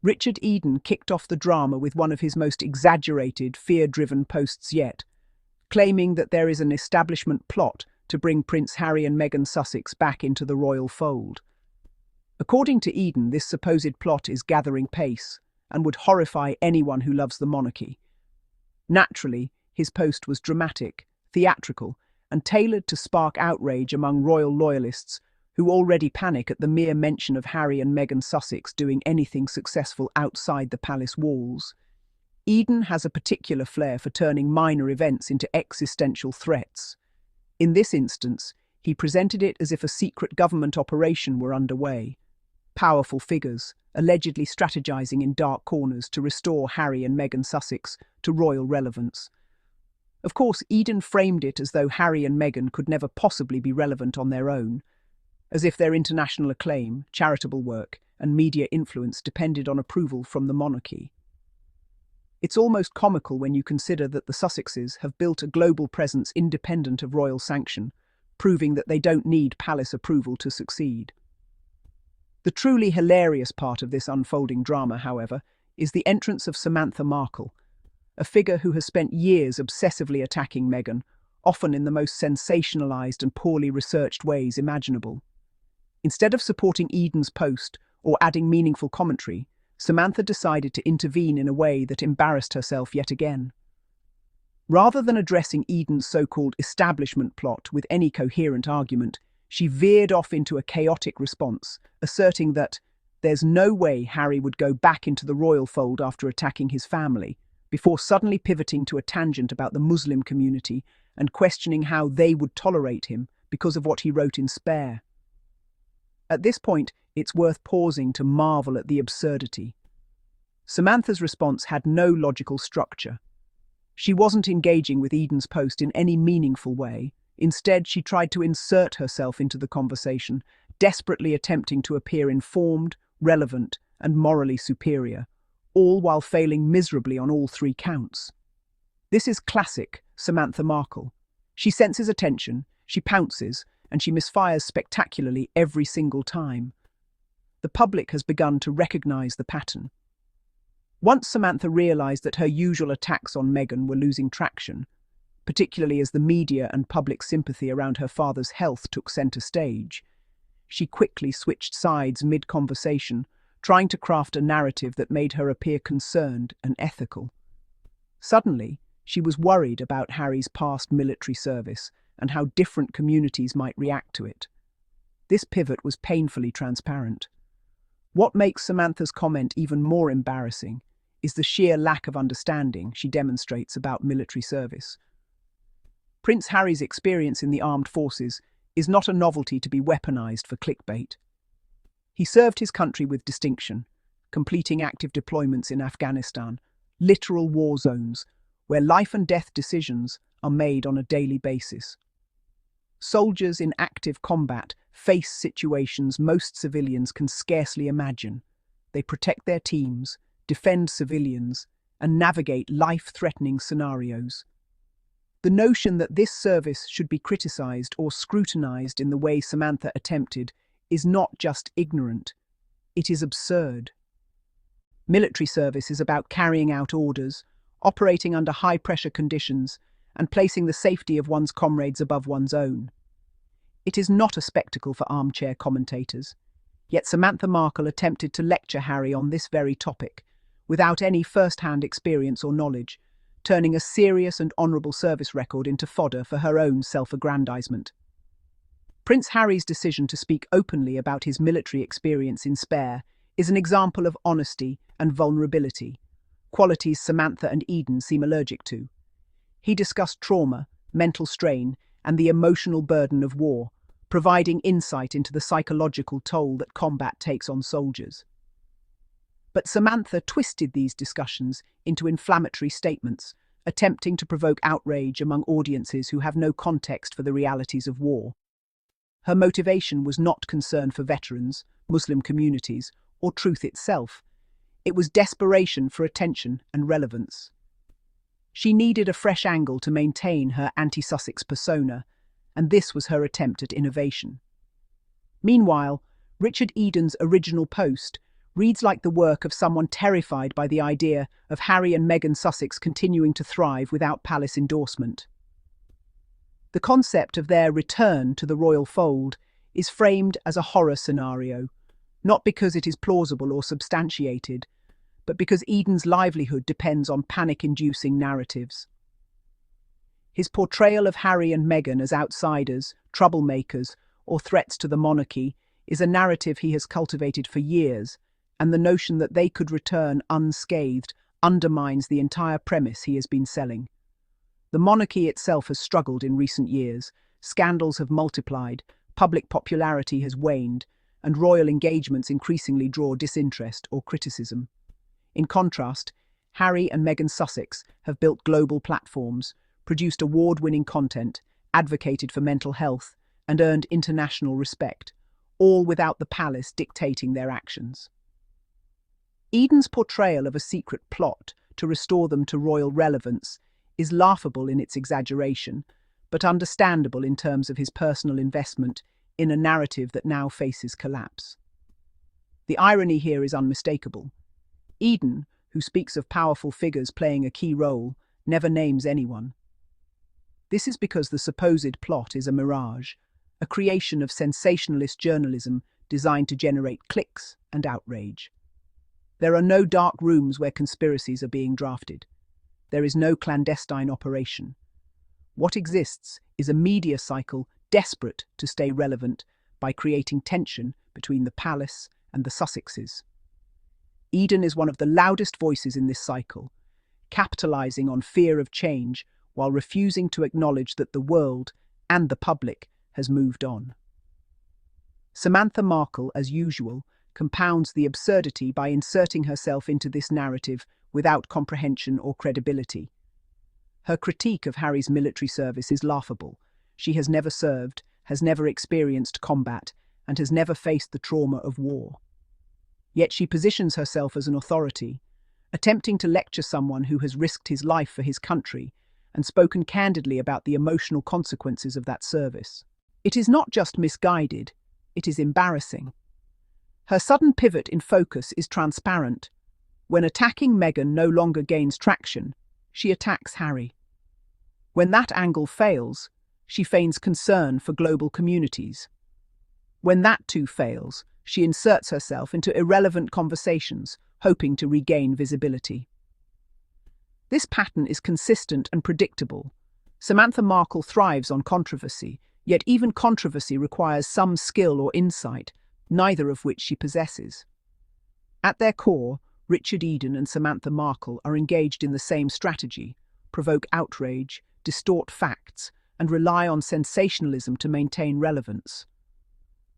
Richard Eden kicked off the drama with one of his most exaggerated, fear-driven posts yet, claiming that there is an establishment plot to bring Prince Harry and Meghan Sussex back into the royal fold. According to Eden, this supposed plot is gathering pace and would horrify anyone who loves the monarchy. Naturally, his post was dramatic, theatrical, and tailored to spark outrage among royal loyalists who already panic at the mere mention of Harry and Meghan Sussex doing anything successful outside the palace walls. Eden has a particular flair for turning minor events into existential threats. In this instance, he presented it as if a secret government operation were underway. Powerful figures, allegedly strategizing in dark corners to restore Harry and Meghan Sussex to royal relevance. Of course, Eden framed it as though Harry and Meghan could never possibly be relevant on their own, as if their international acclaim, charitable work, and media influence depended on approval from the monarchy. It's almost comical when you consider that the Sussexes have built a global presence independent of royal sanction, proving that they don't need palace approval to succeed. The truly hilarious part of this unfolding drama, however, is the entrance of Samantha Markle, a figure who has spent years obsessively attacking Meghan, often in the most sensationalized and poorly researched ways imaginable. Instead of supporting Eden's post or adding meaningful commentary, Samantha decided to intervene in a way that embarrassed herself yet again. Rather than addressing Eden's so-called establishment plot with any coherent argument, she veered off into a chaotic response, asserting that there's no way Harry would go back into the royal fold after attacking his family, before suddenly pivoting to a tangent about the Muslim community and questioning how they would tolerate him because of what he wrote in Spare. At this point, it's worth pausing to marvel at the absurdity. Samantha's response had no logical structure. She wasn't engaging with Eden's post in any meaningful way. Instead, she tried to insert herself into the conversation, desperately attempting to appear informed, relevant, and morally superior, all while failing miserably on all three counts. This is classic Samantha Markle. She senses attention, she pounces, and she misfires spectacularly every single time. The public has begun to recognize the pattern. Once Samantha realized that her usual attacks on Meghan were losing traction, particularly as the media and public sympathy around her father's health took center stage, she quickly switched sides mid-conversation, trying to craft a narrative that made her appear concerned and ethical. Suddenly, she was worried about Harry's past military service and how different communities might react to it. This pivot was painfully transparent. What makes Samantha's comment even more embarrassing is the sheer lack of understanding she demonstrates about military service. Prince Harry's experience in the armed forces is not a novelty to be weaponized for clickbait. He served his country with distinction, completing active deployments in Afghanistan, literal war zones, where life and death decisions are made on a daily basis. Soldiers in active combat face situations most civilians can scarcely imagine. They protect their teams, defend civilians, and navigate life-threatening scenarios. The notion that this service should be criticized or scrutinized in the way Samantha attempted is not just ignorant, it is absurd. Military service is about carrying out orders, operating under high-pressure conditions, and placing the safety of one's comrades above one's own. It is not a spectacle for armchair commentators, yet Samantha Markle attempted to lecture Harry on this very topic, without any first-hand experience or knowledge, turning a serious and honourable service record into fodder for her own self-aggrandizement. Prince Harry's decision to speak openly about his military experience in Spare is an example of honesty and vulnerability, qualities Samantha and Eden seem allergic to. He discussed trauma, mental strain, and the emotional burden of war, providing insight into the psychological toll that combat takes on soldiers. But Samantha twisted these discussions into inflammatory statements, attempting to provoke outrage among audiences who have no context for the realities of war. Her motivation was not concern for veterans, Muslim communities, or truth itself. It was desperation for attention and relevance. She needed a fresh angle to maintain her anti-Sussex persona, and this was her attempt at innovation. Meanwhile, Richard Eden's original post, reads like the work of someone terrified by the idea of Harry and Meghan Sussex continuing to thrive without palace endorsement. The concept of their return to the royal fold is framed as a horror scenario, not because it is plausible or substantiated, but because Eden's livelihood depends on panic-inducing narratives. His portrayal of Harry and Meghan as outsiders, troublemakers, or threats to the monarchy is a narrative he has cultivated for years, and the notion that they could return unscathed undermines the entire premise he has been selling. The monarchy itself has struggled in recent years, scandals have multiplied, public popularity has waned, and royal engagements increasingly draw disinterest or criticism. In contrast, Harry and Meghan Sussex have built global platforms, produced award-winning content, advocated for mental health, and earned international respect, all without the palace dictating their actions. Eden's portrayal of a secret plot to restore them to royal relevance is laughable in its exaggeration, but understandable in terms of his personal investment in a narrative that now faces collapse. The irony here is unmistakable. Eden, who speaks of powerful figures playing a key role, never names anyone. This is because the supposed plot is a mirage, a creation of sensationalist journalism designed to generate clicks and outrage. There are no dark rooms where conspiracies are being drafted. There is no clandestine operation. What exists is a media cycle desperate to stay relevant by creating tension between the palace and the Sussexes. Eden is one of the loudest voices in this cycle, capitalizing on fear of change while refusing to acknowledge that the world and the public has moved on. Samantha Markle, as usual, compounds the absurdity by inserting herself into this narrative without comprehension or credibility. Her critique of Harry's military service is laughable. She has never served, has never experienced combat, and has never faced the trauma of war. Yet she positions herself as an authority, attempting to lecture someone who has risked his life for his country and spoken candidly about the emotional consequences of that service. It is not just misguided, it is embarrassing. Her sudden pivot in focus is transparent. When attacking Meghan no longer gains traction, she attacks Harry. When that angle fails, she feigns concern for global communities. When that too fails, she inserts herself into irrelevant conversations, hoping to regain visibility. This pattern is consistent and predictable. Samantha Markle thrives on controversy, yet even controversy requires some skill or insight, neither of which she possesses. At their core, Richard Eden and Samantha Markle are engaged in the same strategy: provoke outrage, distort facts, and rely on sensationalism to maintain relevance.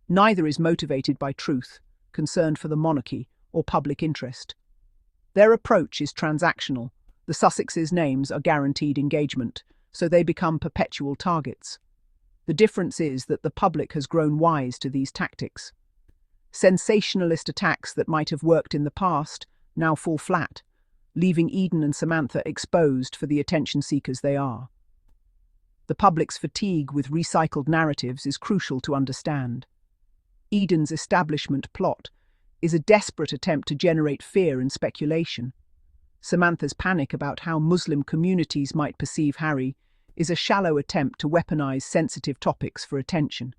Neither is motivated by truth, concern for the monarchy, or public interest. Their approach is transactional. The Sussexes' names are guaranteed engagement, so they become perpetual targets. The difference is that the public has grown wise to these tactics. Sensationalist attacks that might have worked in the past now fall flat, leaving Eden and Samantha exposed for the attention seekers they are. The public's fatigue with recycled narratives is crucial to understand. Eden's establishment plot is a desperate attempt to generate fear and speculation. Samantha's panic about how Muslim communities might perceive Harry is a shallow attempt to weaponize sensitive topics for attention.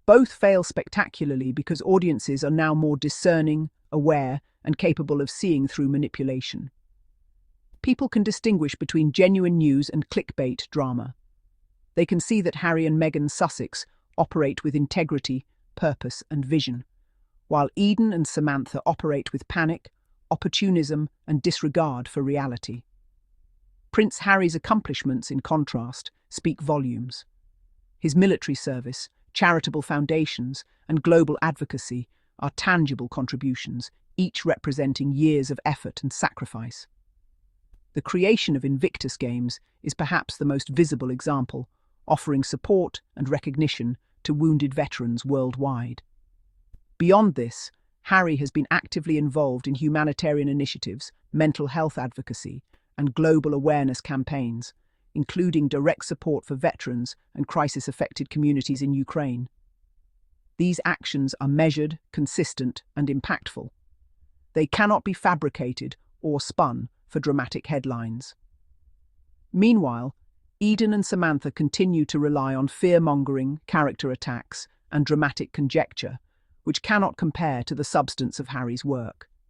Both fail spectacularly because audiences are now more discerning, aware, and capable of seeing through manipulation. People can distinguish between genuine news and clickbait drama. They can see that Harry and Meghan Sussex operate with integrity, purpose, and vision, while Eden and Samantha operate with panic, opportunism, and disregard for reality. Prince Harry's accomplishments, in contrast, speak volumes. His military service, charitable foundations, and global advocacy are tangible contributions, each representing years of effort and sacrifice. The creation of Invictus Games is perhaps the most visible example, offering support and recognition to wounded veterans worldwide. Beyond this, Harry has been actively involved in humanitarian initiatives, mental health advocacy, and global awareness campaigns, including direct support for veterans and crisis-affected communities in Ukraine. These actions are measured, consistent, and impactful. They cannot be fabricated or spun for dramatic headlines. Meanwhile, Eden and Samantha continue to rely on fear-mongering, character attacks, and dramatic conjecture, which cannot compare to the substance of Harry's work.